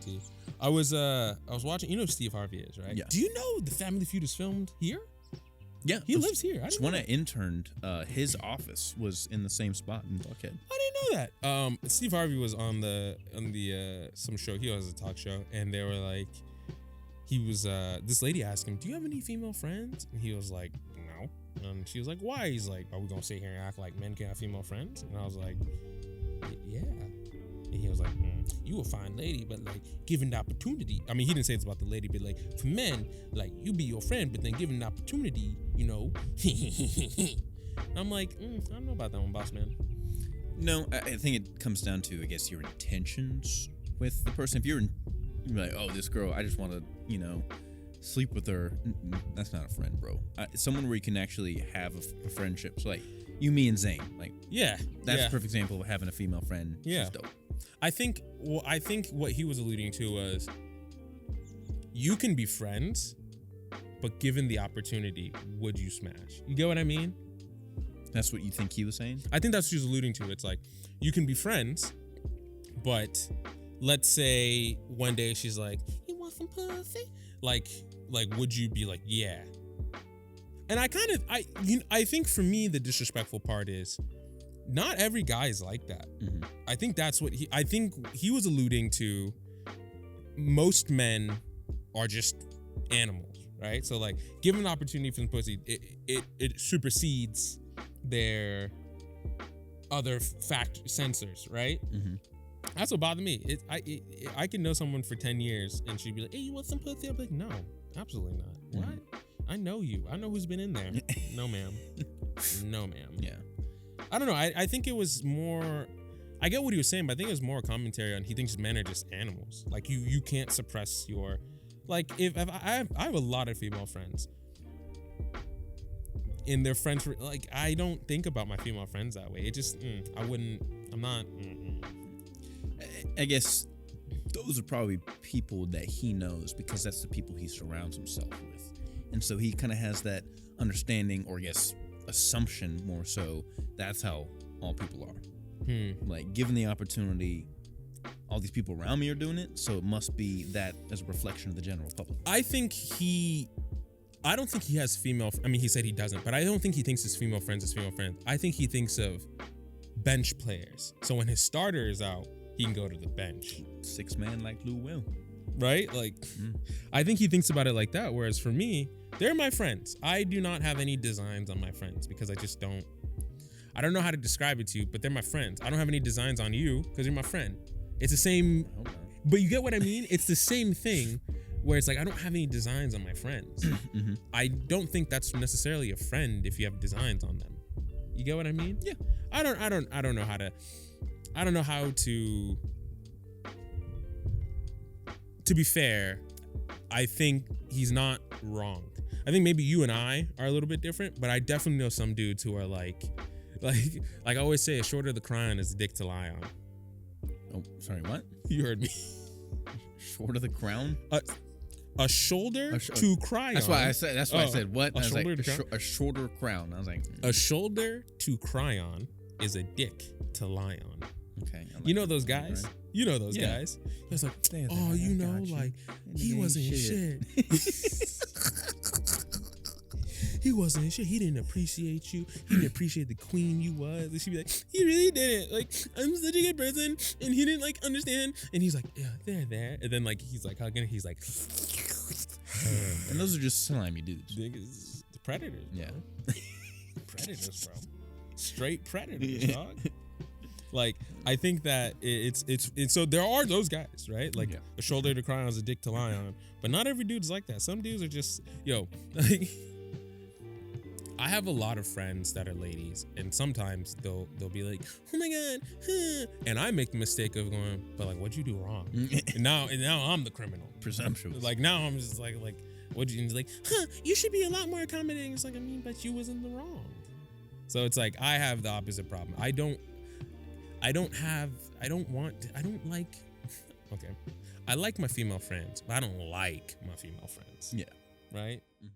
to you. I was watching. You know who Steve Harvey is, right? Yeah. Do you know the Family Feud is filmed here? Yeah, He lives here. When I interned, his office was in the same spot in Buckhead. I didn't know that. Steve Harvey was on the some show. He has a talk show, and they were like, he was this lady asked him, "Do you have any female friends?" And he was like, "No." And she was like, "Why?" He's like, "Are we gonna sit here and act like men can have female friends?" And I was like, "Yeah." And he was like, "You a fine lady, but like given the opportunity." I mean, he didn't say it's about the lady, but like for men, like you be your friend, but then given the opportunity, you know. I'm like, I don't know about that one, boss man. No, I think it comes down to, I guess, your intentions with the person. If you're like, oh, this girl, I just want to, sleep with her. That's not a friend, bro. Someone where you can actually have a friendship. So like you, me, and Zane. Like, yeah, that's a perfect example of having a female friend. Yeah, she's dope. I think what he was alluding to was you can be friends, but given the opportunity, would you smash? You get what I mean? That's what you think he was saying? I think that's what he was alluding to. It's like you can be friends, but let's say one day she's like, "You want some pussy?" Like would you be like, "Yeah"? And I think for me the disrespectful part is not every guy is like that. Mm-hmm. I think that's what I think he was alluding to. Most men are just animals, right? So like, given an opportunity for some pussy, it supersedes their other sensors, right? Mm-hmm. That's what bothered me. I can know someone for 10 years and she'd be like, "Hey, you want some pussy?" I'm like, "No, absolutely not." Mm-hmm. What? I know you. I know who's been in there. No, ma'am. No, ma'am. Yeah. I don't know. I think it was more. I get what he was saying, but I think it was more commentary on he thinks men are just animals. Like you can't suppress your. Like if I have a lot of female friends. And their friends were like, I don't think about my female friends that way. It just I wouldn't. I'm not. I guess those are probably people that he knows because that's the people he surrounds himself with, and so he kind of has that understanding, or I guess assumption more so. That's how all people are. Like, given the opportunity, all these people around me are doing it, so it must be that as a reflection of the general public. I don't think he has female. I mean, he said he doesn't, but I don't think he thinks his female friends as female friends. I think he thinks of bench players. So when his starter is out, he can go to the bench. 6-man like Lou Will. Right? Like, I think he thinks about it like that. Whereas for me, they're my friends. I do not have any designs on my friends because I just don't. I don't know how to describe it to you, but they're my friends. I don't have any designs on you because you're my friend. It's the same, but you get what I mean? It's the same thing where it's like, I don't have any designs on my friends. Mm-hmm. I don't think that's necessarily a friend if you have designs on them. You get what I mean? Yeah. I don't know how to be fair, I think he's not wrong. I think maybe you and I are a little bit different, but I definitely know some dudes who are like I always say, a shoulder to cry on is a dick to lie on. Oh, sorry, what? You heard me. Short of the crown? A shoulder to cry on. That's why I said. That's why I said what? A shoulder to a shorter crown. I was like, a shoulder to cry on is a dick to lie on. Okay. Like, you know those guys? Right? You know those guys. It's like, oh, you know, like he wasn't shit. He wasn't shit. He didn't appreciate you. He didn't appreciate the queen you was. And she'd be like, he really didn't. Like, I'm such a good person, and he didn't like understand. And he's like, yeah, they're there. And then like he's like hugging. He's like, and those are just slimy dudes. The predators. Yeah. Predators, bro. Straight predators, dog. Like, I think that it's so there are those guys, right? Like a shoulder to cry on is a dick to lie on. But not every dude's like that. Some dudes are just, like, I have a lot of friends that are ladies, and sometimes they'll be like, "Oh my god," huh? And I make the mistake of going, "But like, what'd you do wrong?" and now I'm the criminal. Presumptuous. Like now I'm just like, what'd you? Like, you should be a lot more accommodating. It's like, I mean, but you was in the wrong. So it's like I have the opposite problem. I don't like. Okay, I like my female friends, but I don't like my female friends. Yeah. Right. Mm-hmm.